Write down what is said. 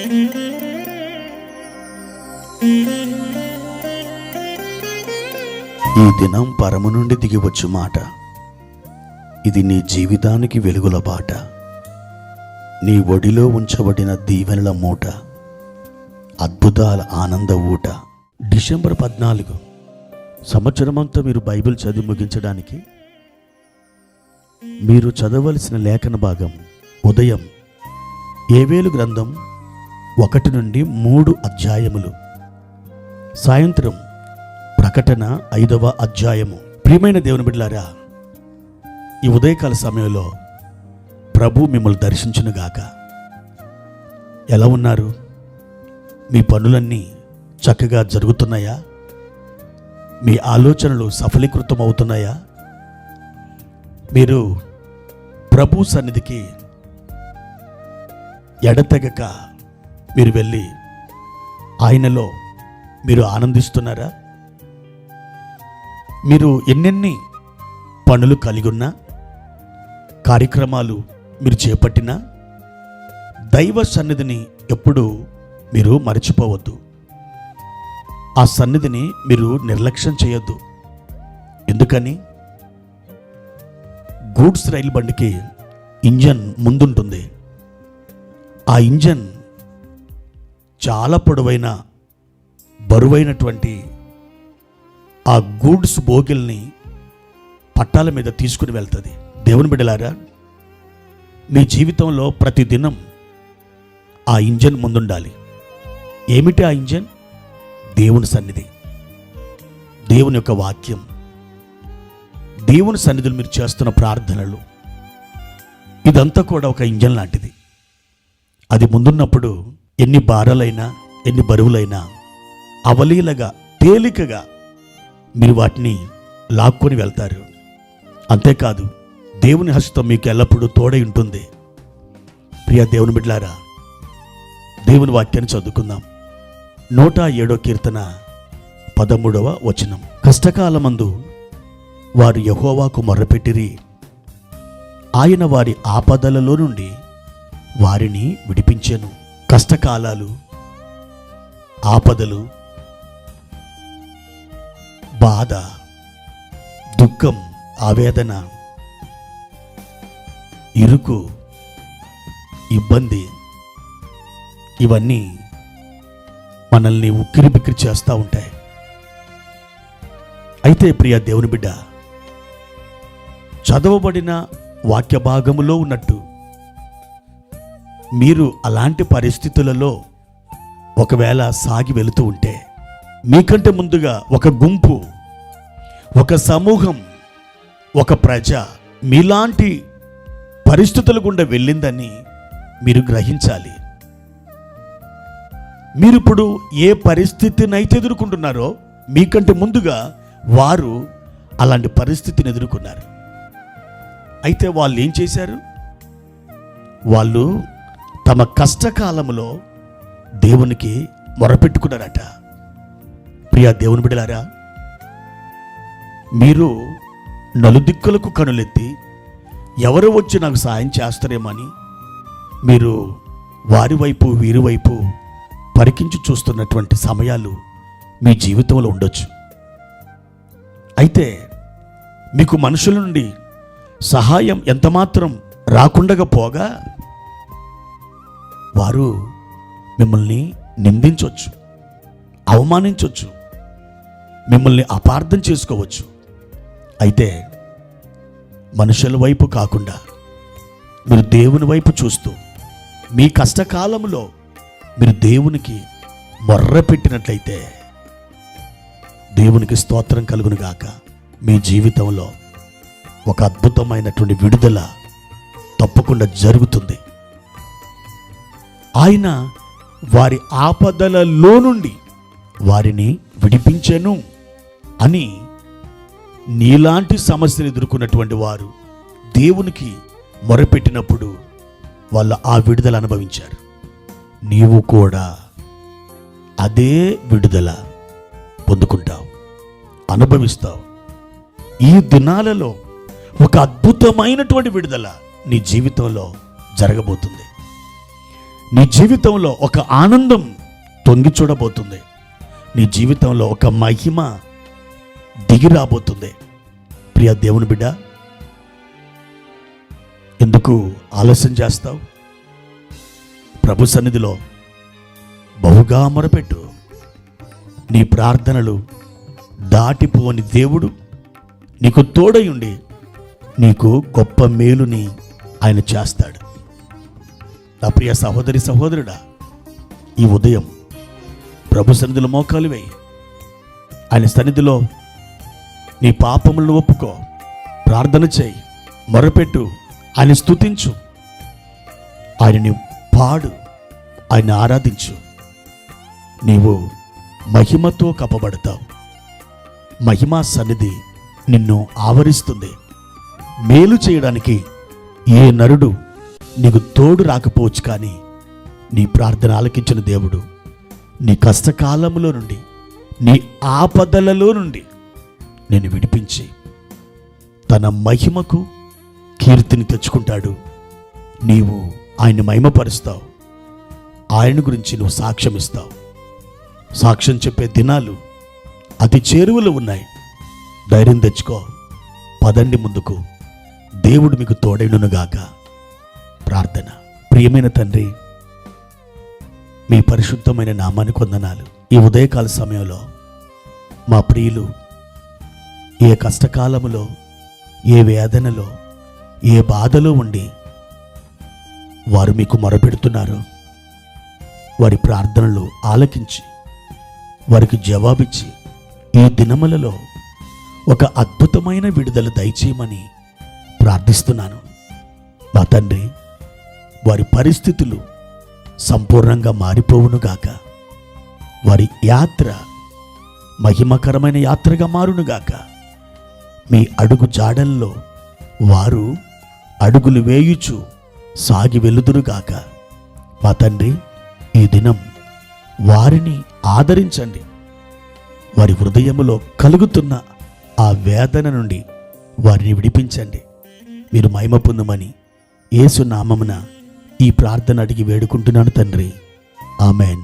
ఈ దినం పరము నుండి దిగివచ్చు మాట. ఇది నీ జీవితానికి వెలుగుల బాట. నీ ఒడిలో ఉంచబడిన దీవెనల మూట, అద్భుతాల ఆనంద ఊట. డిసెంబర్ 14 సంవత్సరమంతా మీరు బైబిల్ చదివి ముగించడానికి మీరు చదవలసిన లేఖన భాగం ఉదయం యోవేలు గ్రంథం 1 నుండి 3 అధ్యాయములు, సాయంత్రం ప్రకటన 5వ అధ్యాయము. ప్రియమైన దేవుని బిడ్డలారా, ఈ ఉదయకాల సమయంలో ప్రభు మిమ్మల్ని దర్శించునుగాక. ఎలా ఉన్నారు? మీ పనులన్నీ చక్కగా జరుగుతున్నాయా? మీ ఆలోచనలు సఫలీకృతం అవుతున్నాయా? మీరు ప్రభు సన్నిధికి ఎడతెగక మీరు వెళ్ళి ఆయనలో మీరు ఆనందిస్తున్నారా? మీరు ఎన్నెన్ని పనులు కలిగి ఉన్నా, కార్యక్రమాలు మీరు చేపట్టినా, దైవ సన్నిధిని ఎప్పుడూ మీరు మరచిపోవద్దు. ఆ సన్నిధిని మీరు నిర్లక్ష్యం చేయొద్దు. ఎందుకని? గూడ్స్ రైలు బండికి ఇంజన్ ముందుంటుంది. ఆ ఇంజన్ చాలా పొడవైన బరువైనటువంటి ఆ గూడ్స్ బోగిల్ని పట్టాల మీద తీసుకుని వెళ్తుంది. దేవుని బిడ్డలారా, మీ జీవితంలో ప్రతిదినం ఆ ఇంజన్ ముందుండాలి. ఏమిటి ఆ ఇంజన్? దేవుని సన్నిధి, దేవుని యొక్క వాక్యం, దేవుని సన్నిధులు మీరు చేస్తున్న ప్రార్థనలు, ఇదంతా కూడా ఒక ఇంజన్ లాంటిది. అది ముందున్నప్పుడు ఎన్ని భారాలైనా, ఎన్ని బరువులైనా అవలీలగా, తేలికగా మీరు వాటిని లాక్కొని వెళ్తారు. అంతేకాదు, దేవుని హస్తం మీకు ఎల్లప్పుడూ తోడై ఉంటుంది. ప్రియ దేవుని బిడ్డలారా, దేవుని వాక్యాన్ని చదువుకుందాం. 107వ కీర్తన 13వ వచనం. కష్టకాలమందు వారు యెహోవాకు మొర్రపెట్టిరి, ఆయన వారి ఆపదలలో నుండి వారిని విడిపించెను. కష్టకాలాలు, ఆపదలు, బాధ, దుఃఖం, ఆవేదన, ఇరుకు, ఇబ్బంది, ఇవన్నీ మనల్ని ఉక్కిరి బిక్కిరి చేస్తూ ఉంటాయి. అయితే ప్రియ దేవుని బిడ్డ, చదవబడిన వాక్య భాగములో ఉన్నట్టు మీరు అలాంటి పరిస్థితులలో ఒకవేళ సాగి వెళుతూ ఉంటే, మీకంటే ముందుగా ఒక గుంపు, ఒక సమూహం, ఒక ప్రజ మీలాంటి పరిస్థితుల గుండా వెళ్ళిందని మీరు గ్రహించాలి. మీరిప్పుడు ఏ పరిస్థితినైతే ఎదుర్కొంటున్నారో, మీకంటే ముందుగా వారు అలాంటి పరిస్థితిని ఎదుర్కొన్నారు. అయితే వాళ్ళు ఏం చేశారు? వాళ్ళు తమ కష్టకాలంలో దేవునికి మొరపెట్టుకున్నారట. ప్రియ దేవుని బిడ్డలారా, మీరు నలుదిక్కులకు కనులెత్తి ఎవరు వచ్చి నాకు సాయం చేస్తారేమని మీరు వారి వైపు వీరి వైపు పరికించి చూస్తున్నటువంటి సమయాలు మీ జీవితంలో ఉండొచ్చు. అయితే మీకు మనుషుల నుండి సహాయం ఎంతమాత్రం రాకుండా పోగా వారు మిమ్మల్ని నిందించవచ్చు, అవమానించవచ్చు, మిమ్మల్ని అపార్థం చేసుకోవచ్చు. అయితే మనుషుల వైపు కాకుండా మీరు దేవుని వైపు చూస్తూ మీ కష్టకాలంలో మీరు దేవునికి మొర్ర పెట్టినట్లయితే దేవునికి స్తోత్రం కలుగును గాక. మీ జీవితంలో ఒక అద్భుతమైనటువంటి విడుదల తప్పకుండా జరుగుతుంది. ఆయన వారి ఆపదలలో నుండి వారిని విడిపించెను అని నీలాంటి సమస్యలు ఎదుర్కొన్నటువంటి వారు దేవునికి మొరపెట్టినప్పుడు వాళ్ళు ఆ విడుదల అనుభవించారు. నీవు కూడా అదే విడుదల పొందుకుంటావు, అనుభవిస్తావు. ఈ దినాలలో ఒక అద్భుతమైనటువంటి విడుదల నీ జీవితంలో జరగబోతుంది. నీ జీవితంలో ఒక ఆనందం తొంగి చూడబోతుంది. నీ జీవితంలో ఒక మహిమ దిగి రాబోతుంది. ప్రియ దేవుని బిడ్డ, ఎందుకు ఆలస్యం చేస్తావు? ప్రభు సన్నిధిలో బహుగా మొరపెట్టు. నీ ప్రార్థనలు దాటిపోని దేవుడు నీకు తోడై ఉండి నీకు గొప్ప మేలుని ఆయన చేస్తాడు. నా ప్రియ సహోదరి సహోదరుడా, ఈ ఉదయం ప్రభు సన్నిధిలో మోకాలు వేయి. ఆయన సన్నిధిలో నీ పాపములను ఒప్పుకో, ప్రార్థన చేయి, మొరపెట్టు, ఆయన స్తుతించు, ఆయనని పాడు, ఆయన ఆరాధించు. నీవు మహిమతో కప్పబడతావు. మహిమా సన్నిధి నిన్ను ఆవరిస్తుంది. మేలు చేయడానికి ఏ నరుడు నీకు తోడు రాకపోవచ్చు, కానీ నీ ప్రార్థన ఆలకించిన దేవుడు నీ కష్టకాలంలో నుండి, నీ ఆపదలలో నుండి నేను విడిపించి తన మహిమకు కీర్తిని తెచ్చుకుంటాడు. నీవు ఆయన మహిమపరుస్తావు. ఆయన గురించి నువ్వు సాక్ష్యం ఇస్తావు. సాక్ష్యం చెప్పే దినాలు అతి చేరువలో ఉన్నాయి. ధైర్యం తెచ్చుకో, పదండి ముందుకు. దేవుడు మీకు తోడైనగాక. ప్రార్థన. ప్రియమైన తండ్రి, మీ పరిశుద్ధమైన నామానికి వందనాలు. ఈ ఉదయకాల సమయంలో మా ప్రియులు ఏ కష్టకాలములో, ఏ వేదనలో, ఏ బాధలో ఉండి వారు మీకు మొరపెడుతున్నారో వారి ప్రార్థనలు ఆలకించి వారికి జవాబిచ్చి ఈ దినములలో ఒక అద్భుతమైన విడుదల దయచేయమని ప్రార్థిస్తున్నాను. మా తండ్రి, వారి పరిస్థితులు సంపూర్ణంగా మారిపోవునుగాక. వారి యాత్ర మహిమకరమైన యాత్రగా మారునుగాక. మీ అడుగు జాడల్లో వారు అడుగులు వేయుచు సాగి వెలుదురుగాక. మా తండ్రి, ఈ దినం వారిని ఆదరించండి. వారి హృదయములో కలుగుతున్న ఆ వేదన నుండి వారిని విడిపించండి. మీరు మహిమ పొందమని యేసు నామమున ఈ ప్రార్థన అడిగి వేడుకుంటున్నాను తండ్రి. ఆమెన్.